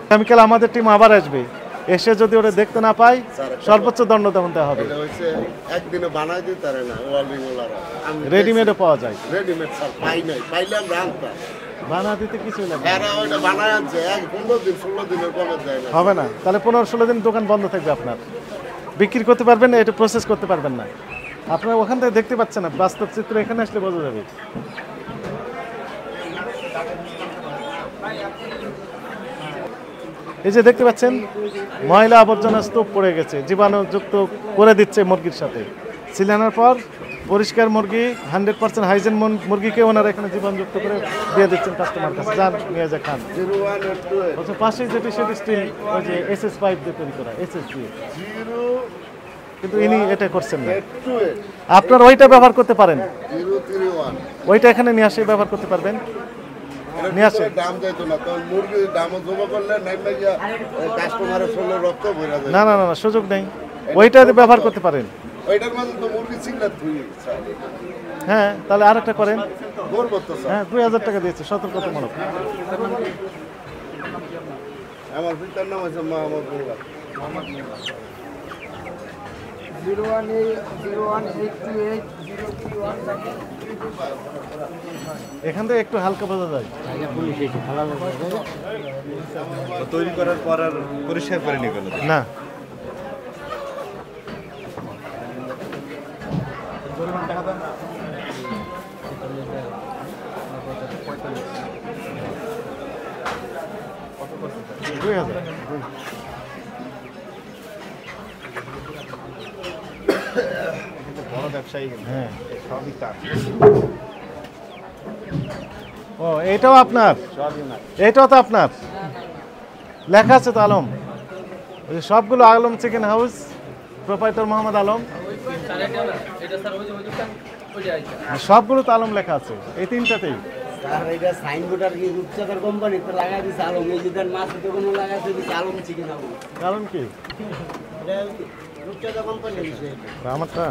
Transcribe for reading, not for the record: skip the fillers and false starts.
আগামীকাল আমাদের টিম আবার আসবে, এসে যদি ওরা দেখতে না পায় সর্বোচ্চ দণ্ড দেওয়া হবে। একদিনে বানাই দিতে পারে না, রেডিমেডও পাওয়া যায়। রেডিমেড স্যার পাই নাই, পাইলে আমরা আনতাম। বানা দিতে কিছুই লাগে না। এরা ওইটা বানায় আনছে 15 দিন 16 দিনের কমে যায় না। হবে না, তাহলে 15-16 দিন দোকান বন্ধ থাকবে আপনার, বিক্রি করতে পারবেন না, এটা প্রসেস করতে পারবেন না। আপনারা ওখান থেকে দেখতে পাচ্ছেন না, বাস্তব চিত্র এখানে আসলে বোঝা যাবে। এই যে দেখতে পাচ্ছেন ময়লা আবর্জনা স্তূপ পড়ে গেছে, জীবাণুযুক্ত করে দিচ্ছে মুরগির সাথে। সিলানোর পর পরিষ্কার মুরগি 100% হাইজেন মুরগিকে ওনারা এখানে জীবাণুযুক্ত করে দিয়ে দিচ্ছেন কাস্টমার কাছে, যান নিয়ে যা খান। আচ্ছা, পাশেই যেটি সেটি স্টিল ওই যে এসএস পাইপ দিয়ে তৈরি করা, এসএস দিয়ে, কিন্তু ইনি এটা করছেন না। আপনার ওইটা ব্যবহার করতে পারেন, ওইটা এখানে নিয়ে আসে ব্যবহার করতে পারবেন, নিয়ে আসে। দাম যাইতো না, কারণ মুরগির দাম জমা করলে কাস্টমারের শরীরে রক্ত ভরে যায়। না না না, সুযোগ নেই, ওইটা ব্যবহার করতে পারেন। ওইটার মধ্যে তো মুরগি চিল্লা তুই। হ্যাঁ, তাহলে আরেকটা করেন। করবো তো স্যার। হ্যাঁ, 2000 টাকা দিয়েছে, সতর্কতামূলক। আমার পিতার নাম আছে মোহাম্মদ মোল্লা। 0180828031031। এখান থেকে একটু হালকা বোঝা যায়। তৈরি করার পর আর পরিষ্কার করে নিয়ে গেল না, বড় ব্যবসায়ী। হ্যাঁ, সবই তার। ও এটাও আপনার, এটাও তো আপনার, লেখা আছে তো আলম। ওই যে সবগুলো Alam chicken house, proprietor Mohammad Alam, সবগুলো তো আলম লেখা আছে এই তিনটাতেই। স্যার এটা সাইনবোর্ড আর কি রূপচাঁদার কোম্পানি তো লাগাই দিছে আলম, এই যে মাছ তো কোনো লাগাইছে দিছে আলম চিকেন হাউস। কারণ কি এটা রূপচাঁদা কোম্পানি দিছে। আমারটা